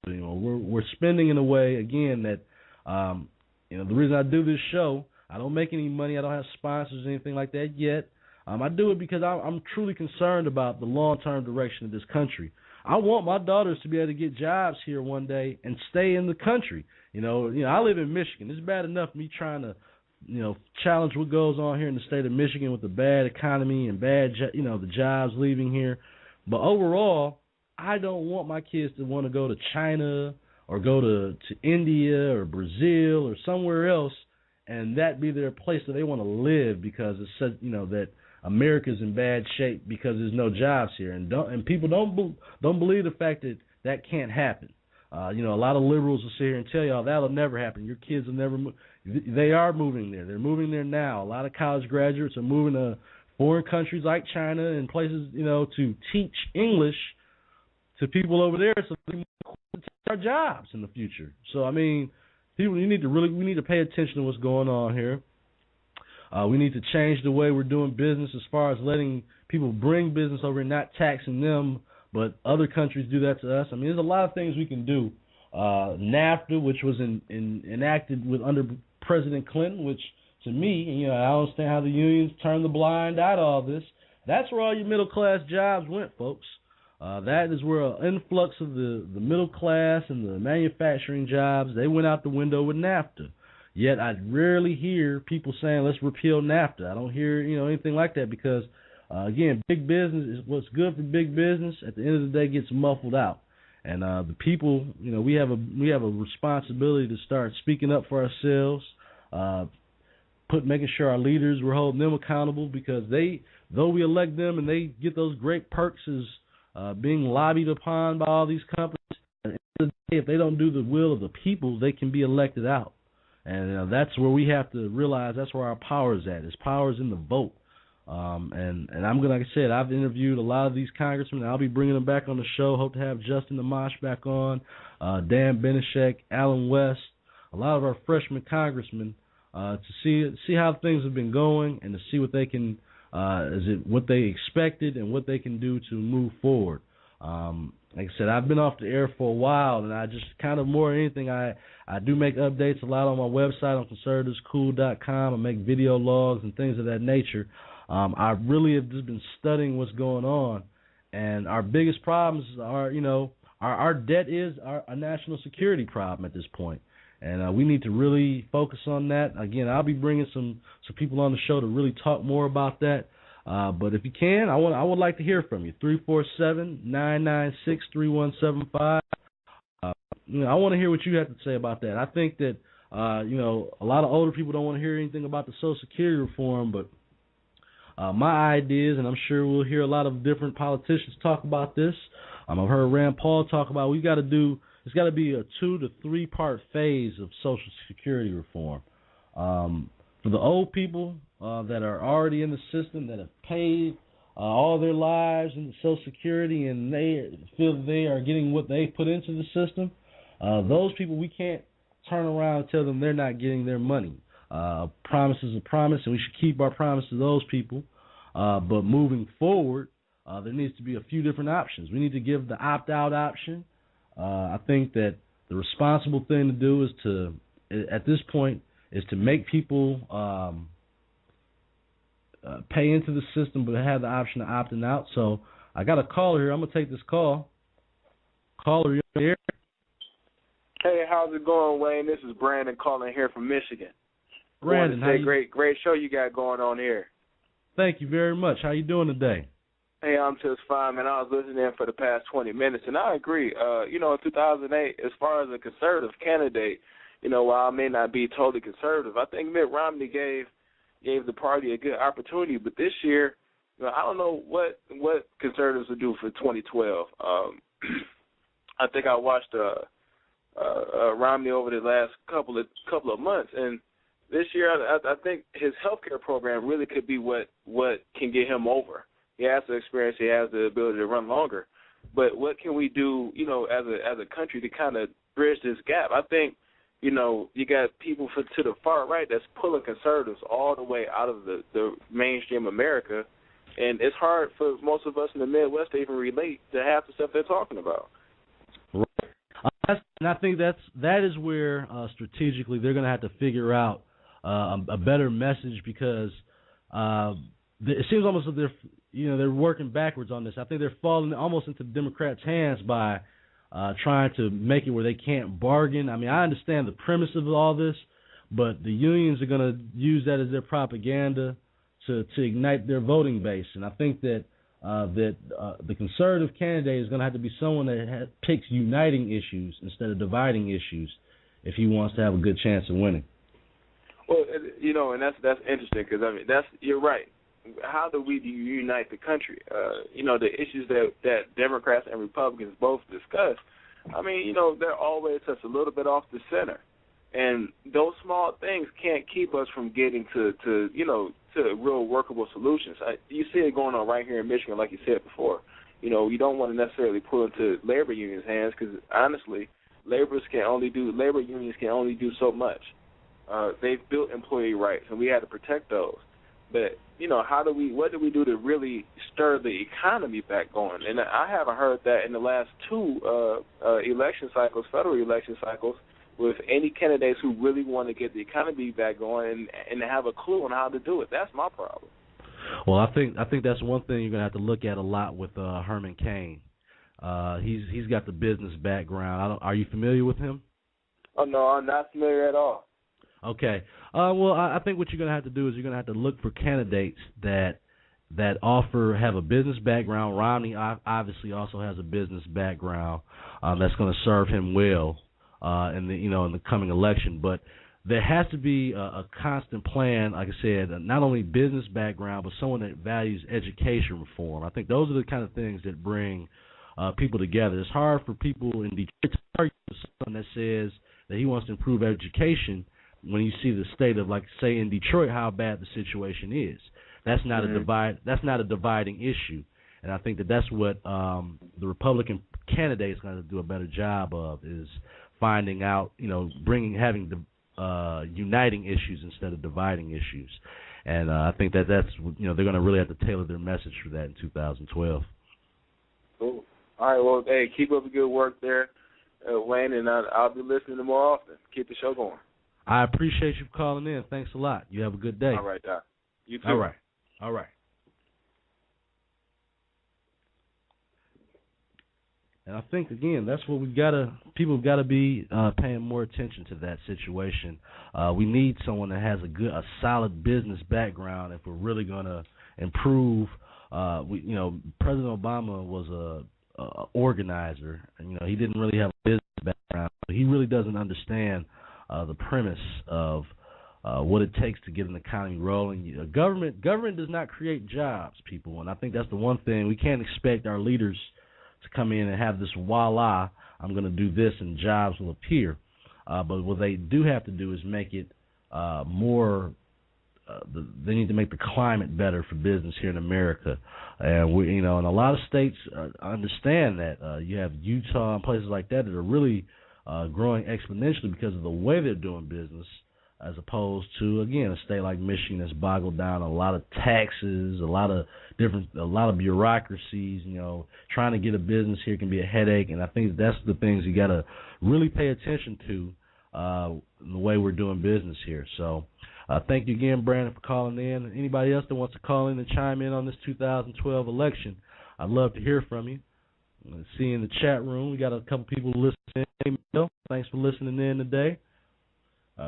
Speaker 2: We're spending in a way, again, that the reason I do this show, I don't make any money. I don't have sponsors or anything like that yet. I do it because I'm truly concerned about the long-term direction of this country. I want my daughters to be able to get jobs here one day and stay in the country. I live in Michigan. It's bad enough me trying to, challenge what goes on here in the state of Michigan with the bad economy and the jobs leaving here. But overall, I don't want my kids to want to go to China or go to India or Brazil or somewhere else, and that be their place that they want to live because it says, that America's in bad shape because there's no jobs here, and people don't believe the fact that that can't happen. A lot of liberals will sit here and tell y'all that'll never happen. Your kids will never move. They are moving there. They're moving there now. A lot of college graduates are moving to foreign countries like China and places, to teach English to people over there so they can take our jobs in the future. So, people, we need to pay attention to what's going on here. We need to change the way we're doing business as far as letting people bring business over and not taxing them, but other countries do that to us. There's a lot of things we can do. NAFTA, which was enacted under President Clinton, which to me, I don't understand how the unions turned the blind eye to all this. That's where all your middle-class jobs went, folks. That is where an influx of the middle class and the manufacturing jobs, they went out the window with NAFTA. Yet I rarely hear people saying, let's repeal NAFTA. I don't hear, anything like that because, again, big business is what's good for big business. At the end of the day, gets muffled out. And the people, we have a responsibility to start speaking up for ourselves, making sure our leaders, we're holding them accountable because though we elect them and they get those great perks as being lobbied upon by all these companies, at the end of the day, if they don't do the will of the people, they can be elected out. And that's where we have to realize that's where our power is at. His power is in the vote. And I'm going to, like I said, I've interviewed a lot of these congressmen. I'll be bringing them back on the show. Hope to have Justin Amash back on, Dan Benishek, Alan West, a lot of our freshman congressmen to see how things have been going and to see what they can, what they expected and what they can do to move forward. Like I said, I've been off the air for a while, and I just kind of more than anything, I do make updates a lot on my website on conservativescool.com. I make video logs and things of that nature. I really have just been studying what's going on, and our biggest problems are, our debt is a national security problem at this point, and we need to really focus on that. Again, I'll be bringing some people on the show to really talk more about that. But if you can, I would like to hear from you. 347-996-3175. I want to hear what you have to say about that. I think that a lot of older people don't want to hear anything about the Social Security reform, but my ideas, and I'm sure we'll hear a lot of different politicians talk about this. I've heard Rand Paul talk about it's got to be a 2 to 3 part phase of Social Security reform. For the old people that are already in the system, that have paid all their lives in Social Security, and they feel that they are getting what they put into the system, those people, we can't turn around and tell them they're not getting their money. Promise is a promise, and we should keep our promise to those people. But moving forward, there needs to be a few different options. We need to give the opt-out option. I think that the responsible thing to do is at this point, is to make people pay into the system but have the option of opting out. So I got a caller here. I'm going to take this call. Caller, you're here.
Speaker 3: Hey, how's it going, Wayne? This is Brandon calling here from Michigan.
Speaker 2: Brandon,
Speaker 3: great show you got going on here.
Speaker 2: Thank you very much. How you doing today?
Speaker 3: Hey, I'm just fine, man. I was listening in for the past 20 minutes, and I agree. In 2008, as far as a conservative candidate, while I may not be totally conservative, I think Mitt Romney gave the party a good opportunity. But this year, I don't know what conservatives will do for 2012. I think I watched Romney over the last couple of months, and this year I think his healthcare program really could be what can get him over. He has the experience, he has the ability to run longer. But what can we do, as a country to kind of bridge this gap? I think, you got people to the far right that's pulling conservatives all the way out of the mainstream America, and it's hard for most of us in the Midwest to even relate to half the stuff they're talking about.
Speaker 2: Right. And I think that is where strategically they're going to have to figure out a better message because it seems almost that they're working backwards on this. I think they're falling almost into the Democrats' hands by trying to make it where they can't bargain. I mean, I understand the premise of all this, but the unions are going to use that as their propaganda to ignite their voting base. And I think that the conservative candidate is going to have to be someone that picks uniting issues instead of dividing issues if he wants to have a good chance of winning.
Speaker 3: Well, and that's interesting because you're right. How do we unite the country? The issues that Democrats and Republicans both discuss. I mean, they're always just a little bit off the center, and those small things can't keep us from getting to real workable solutions. You see it going on right here in Michigan, like you said before. You don't want to necessarily pull into labor unions' hands because honestly, labor unions can only do so much. They've built employee rights, and we had to protect those. But what do we do to really stir the economy back going? And I haven't heard that in the last two election cycles, federal election cycles, with any candidates who really want to get the economy back going and have a clue on how to do it. That's my problem.
Speaker 2: Well, I think that's one thing you're gonna have to look at a lot with Herman Cain. He's got the business background. Are you familiar with him?
Speaker 3: Oh no, I'm not familiar at all.
Speaker 2: Okay. Well, I think what you're going to have to do is you're going to have to look for candidates that have a business background. Romney obviously also has a business background that's going to serve him well in the coming election. But there has to be a constant plan, like I said, not only business background, but someone that values education reform. I think those are the kind of things that bring people together. It's hard for people in Detroit to argue with someone that says that he wants to improve education when you see the state of, like, say, in Detroit, how bad the situation is. That's not a divide. That's not a dividing issue, and I think that's what the Republican candidate is going to do a better job of, is finding out, having uniting issues instead of dividing issues, and I think that's they're going to really have to tailor their message for that in 2012.
Speaker 3: Cool. All right. Well, hey, keep up the good work there, Wayne, and I'll be listening to more often. Keep the show going.
Speaker 2: I appreciate you calling in. Thanks a lot. You have a good day.
Speaker 3: All right, Doc. You too.
Speaker 2: All right. And I think, again, that's what people have got to be paying more attention to that situation. We need someone that has a solid business background if we're really going to improve. President Obama was a organizer. And, he didn't really have a business background. But he really doesn't understand the premise of what it takes to get an economy rolling. Government does not create jobs, people, and I think that's the one thing. We can't expect our leaders to come in and have this voila, I'm going to do this and jobs will appear. But what they do have to do is make it more. They need to make the climate better for business here in America, and and a lot of states understand that. You have Utah and places like that are really growing exponentially because of the way they're doing business, as opposed to, again, a state like Michigan that's boggled down a lot of taxes, a lot of bureaucracies. Trying to get a business here can be a headache, and I think that's the things you got to really pay attention to in the way we're doing business here. So thank you again, Brandon, for calling in. Anybody else that wants to call in and chime in on this 2012 election, I'd love to hear from you. Let's see in the chat room, we got a couple people listening. Thanks for listening in today.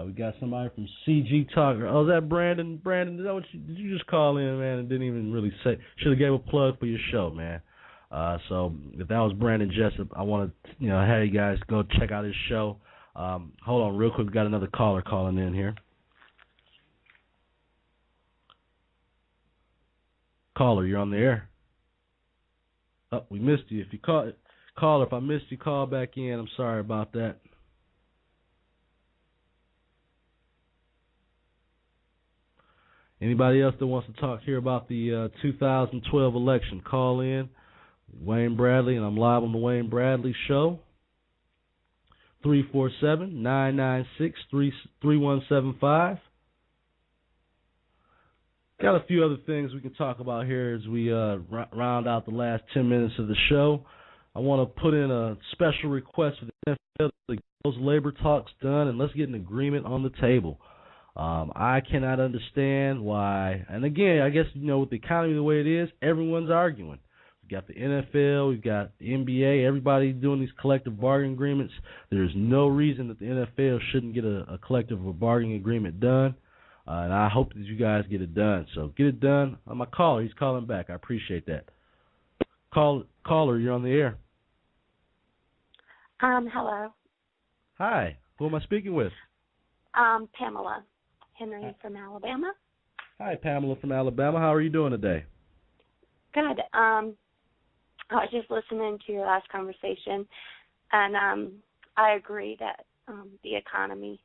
Speaker 2: We got somebody from CG Talker. Oh, is that Brandon? Brandon, is that did you just call in, man, and didn't even really say? Should have gave a plug for your show, man. So if that was Brandon Jessup, I want to have you guys go check out his show. Hold on real quick. We got another caller calling in here. Caller, you're on the air. Oh, we missed you. If you caller, if I missed you, call back in. I'm sorry about that. Anybody else that wants to talk here about the 2012 election, call in. Wayne Bradley, and I'm live on the Wayne Bradley Show. 347-996-3175. Got a few other things we can talk about here as we round out the last 10 minutes of the show. I want to put in a special request for the NFL to get those labor talks done, and let's get an agreement on the table. I cannot understand why. And again, I guess with the economy the way it is, everyone's arguing. We've got the NFL, we've got the NBA, everybody doing these collective bargaining agreements. There's no reason that the NFL shouldn't get a collective bargaining agreement done. And I hope that you guys get it done. So get it done. I'm a caller. He's calling back. I appreciate that. Caller, you're on the air.
Speaker 4: Hello.
Speaker 2: Hi. Who am I speaking with?
Speaker 4: Pamela Henry from Alabama.
Speaker 2: Hi, Pamela from Alabama. How are you doing today?
Speaker 4: Good. I was just listening to your last conversation, and I agree that the economy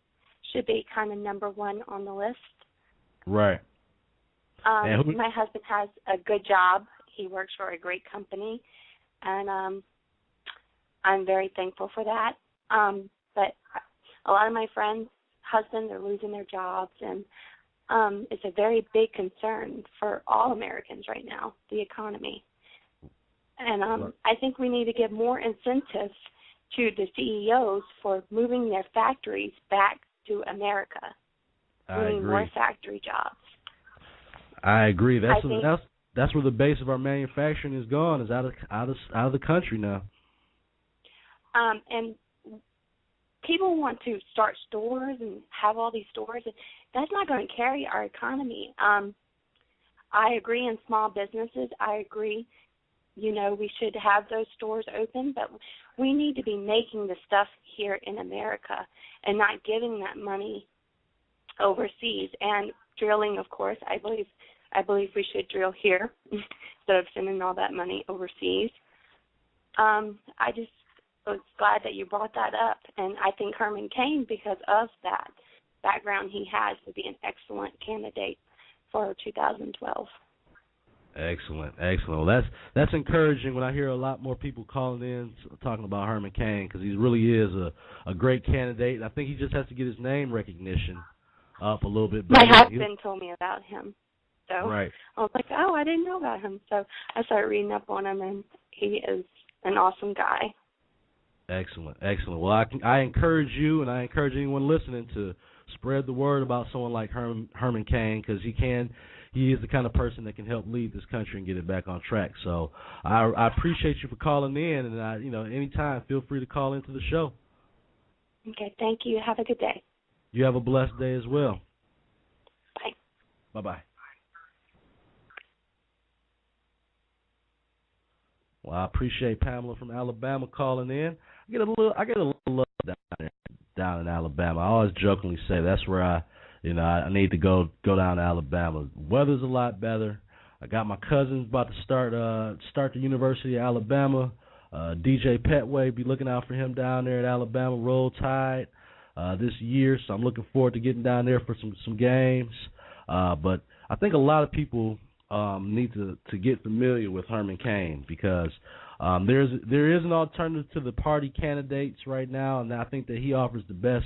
Speaker 4: should be kind of number one on the list.
Speaker 2: Right.
Speaker 4: My husband has a good job. He works for a great company, and I'm very thankful for that. But a lot of my friends' husbands are losing their jobs, and it's a very big concern for all Americans right now, the economy. And I think we need to give more incentives to the CEOs for moving their factories back to America, bringing more factory jobs.
Speaker 2: I agree. That's where the base of our manufacturing is gone, is out of the country now.
Speaker 4: And people want to start stores and have all these stores. That's not going to carry our economy. I agree in small businesses. I agree, we should have those stores open, but we need to be making the stuff here in America and not giving that money overseas. And drilling, of course, I believe we should drill here instead of sending all that money overseas. I just was glad that you brought that up, and I think Herman Cain, because of that background he has, would be an excellent candidate for 2012.
Speaker 2: Excellent. Well, that's encouraging when I hear a lot more people calling in talking about Herman Cain, because he really is a great candidate. I think he just has to get his name recognition up a little bit better.
Speaker 4: My husband told me about him. So
Speaker 2: right.
Speaker 4: I was like, oh, I didn't know about him. So I started reading up on him, and he is an awesome guy.
Speaker 2: Excellent. Well, I encourage you, and I encourage anyone listening to spread the word about someone like Herman Cain, because he is the kind of person that can help lead this country and get it back on track. So I appreciate you for calling in, and anytime, feel free to call into the show.
Speaker 4: Okay, thank you. Have a good day.
Speaker 2: You have a blessed day as well.
Speaker 4: Bye.
Speaker 2: Bye-bye. Well, I appreciate Pamela from Alabama calling in. I get a little love down in Alabama. I always jokingly say that's where I need to go down to Alabama. Weather's a lot better. I got my cousins about to start the University of Alabama. DJ Petway, be looking out for him down there at Alabama. Roll Tide this year, so I'm looking forward to getting down there for some games. But I think a lot of people need to get familiar with Herman Cain, because there is an alternative to the party candidates right now, and I think that he offers the best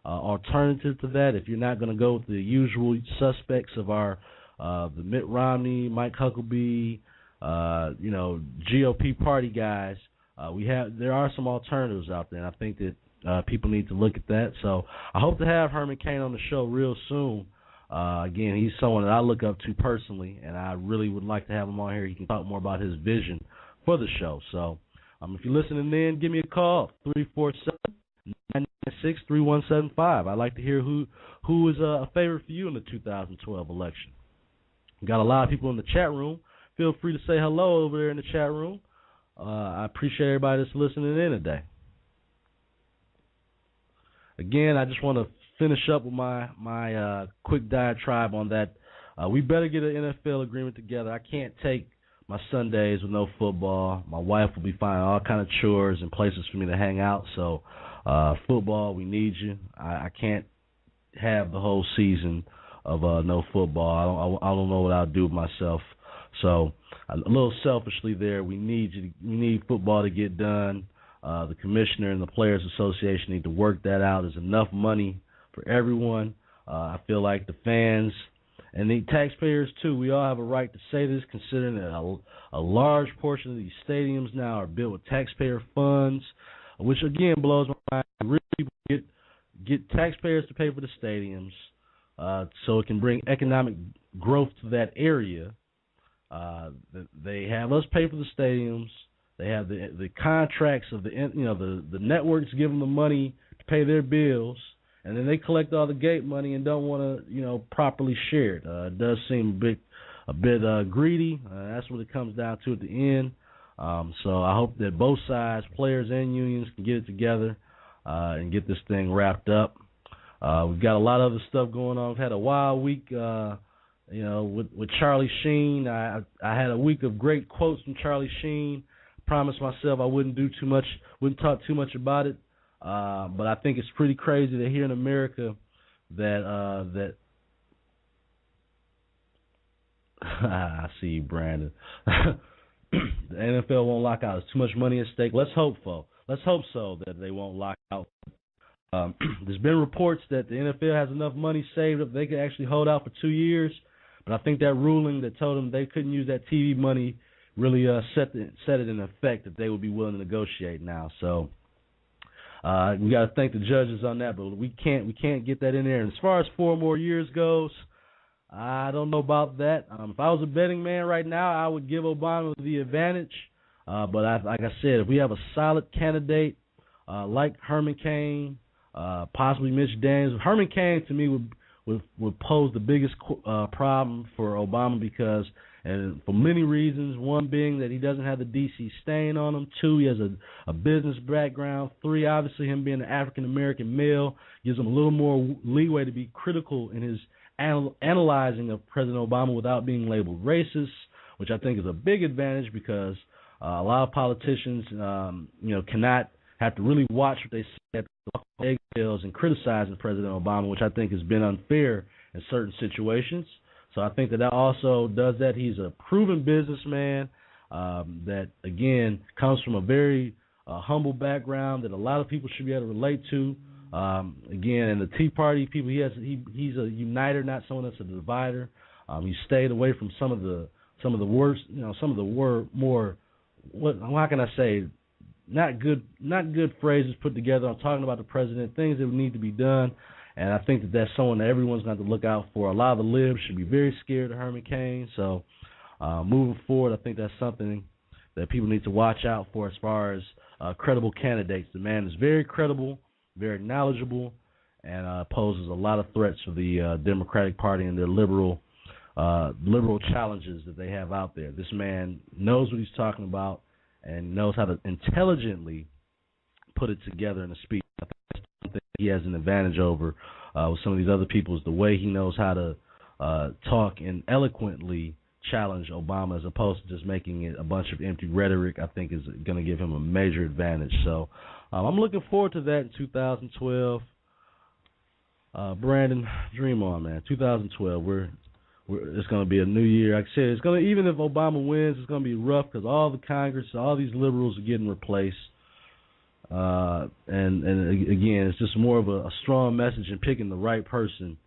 Speaker 2: alternative to that. If you're not going to go with the usual suspects of the Mitt Romney, Mike Huckabee, GOP party guys, there are some alternatives out there, and I think that people need to look at that. So I hope to have Herman Cain on the show real soon. Again, he's someone that I look up to personally, and I really would like to have him on here. He can talk more about his vision for the show. So if you're listening in, give me a call, 347-996-3175. I'd like to hear who is a favorite for you in the 2012 election. We've got a lot of people in the chat room. Feel free to say hello over there in the chat room. I appreciate everybody that's listening in today. Again, I just want to finish up with my quick diatribe on that. We better get an NFL agreement together. I can't take my Sundays with no football. My wife will be finding all kind of chores and places for me to hang out. So football, we need you. I can't have the whole season of no football. I don't know what I'll do with myself. So a little selfishly there, we need you. We need football to get done. The commissioner and the Players Association need to work that out. There's enough money for everyone. I feel like the fans and the taxpayers, too, we all have a right to say this, considering that a large portion of these stadiums now are built with taxpayer funds, which, again, blows my mind. Really get taxpayers to pay for the stadiums. so it can bring economic growth to that area. They have us pay for the stadiums. They have the contracts of the networks give them the money to pay their bills, and then they collect all the gate money and don't want to properly share it. It does seem a bit greedy. That's what it comes down to at the end. So I hope that both sides, players and unions, can get it together and get this thing wrapped up. We've got a lot of other stuff going on. We've had a wild week, with Charlie Sheen. I had a week of great quotes from Charlie Sheen. Promised myself I wouldn't talk too much about it. But I think it's pretty crazy that here in America that I see you, Brandon. The NFL won't lock out. There's too much money at stake. Let's hope so that they won't lock out. There's been reports that the NFL has enough money saved up they could actually hold out for 2 years. But I think that ruling that told them they couldn't use that TV money really set it in effect that they would be willing to negotiate now. So we got to thank the judges on that, but we can't get that in there. And as far as 4 more years goes, I don't know about that. If I was a betting man right now, I would give Obama the advantage. But like I said, if we have a solid candidate like Herman Cain, possibly Mitch Daniels, Herman Cain to me would pose the biggest problem for Obama because, and for many reasons, one being that he doesn't have the D.C. stain on him. 2, he has a business background. 3, obviously him being an African-American male gives him a little more leeway to be critical in his analyzing of President Obama without being labeled racist, which I think is a big advantage because a lot of politicians, cannot have to really watch what they say at the eggshells and criticizing President Obama, which I think has been unfair in certain situations. So I think that also does that. He's a proven businessman that, again, comes from a very humble background that a lot of people should be able to relate to. Again, in the Tea Party people, he's a uniter, not someone that's a divider. He stayed away from some of the worst, more, how can I say, not good phrases put together. I'm talking about the president, things that would need to be done, and I think that that's someone that everyone's going to have to look out for. A lot of the libs should be very scared of Herman Cain. So moving forward, I think that's something that people need to watch out for as far as credible candidates. The man is very credible, very knowledgeable, and poses a lot of threats for the Democratic Party and their liberal challenges that they have out there. This man knows what he's talking about and knows how to intelligently put it together in a speech. I think that's something he has an advantage over with some of these other people, is the way he knows how to talk and eloquently challenge Obama as opposed to just making it a bunch of empty rhetoric. I think is going to give him a major advantage. So I'm looking forward to that in 2012. Brandon, dream on, man. 2012, it's going to be a new year. Like I said, even if Obama wins, it's going to be rough because all the Congress, all these liberals are getting replaced. And again, it's just more of a strong message in picking the right person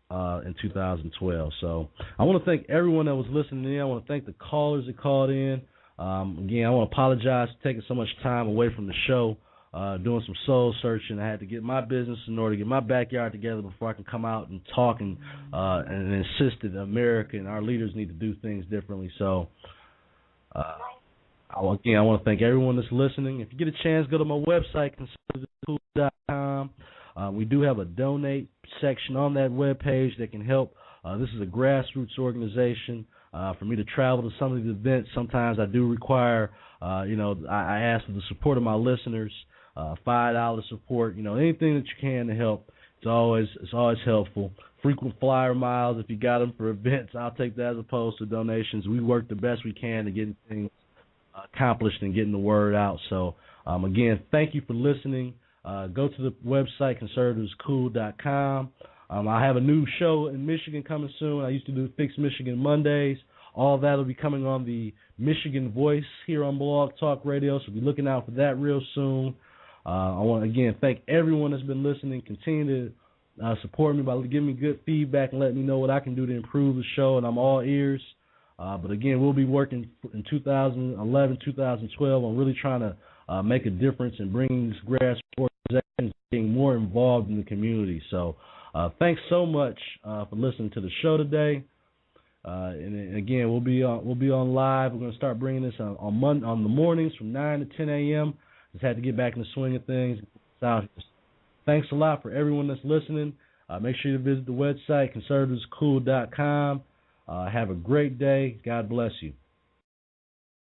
Speaker 2: in 2012. So I want to thank everyone that was listening in. I want to thank the callers that called in. Again, I want to apologize for taking so much time away from the show, doing some soul searching. I had to get my business in order, get my backyard together before I can come out and talk and insist that America and our leaders need to do things differently. So, I want to thank everyone that's listening. If you get a chance, go to my website, conservativecool.com. We do have a donate section on that webpage that can help. This is a grassroots organization. For me to travel to some of these events, sometimes I do require, I ask for the support of my listeners, $5 support, anything that you can to help. It's always helpful. Frequent flyer miles, if you got them for events, I'll take that as opposed to donations. We work the best we can to get things accomplished and getting the word out. So, again, thank you for listening. Go to the website, conservativescool.com. I have a new show in Michigan coming soon. I used to do Fix Michigan Mondays. All that will be coming on the Michigan Voice here on Blog Talk Radio, so be looking out for that real soon. I want to, again, thank everyone that's been listening. Continue to support me by giving me good feedback and letting me know what I can do to improve the show, and I'm all ears. But, again, we'll be working in 2011, 2012 on really trying to make a difference and bringing these grassroots organizations being more involved in the community. So, Thanks so much for listening to the show today. And again, we'll be on live. We're going to start bringing this on the mornings from 9 to 10 a.m. Just had to get back in the swing of things. Thanks a lot for everyone that's listening. Make sure you visit the website, conservativescool.com. Have a great day. God bless you.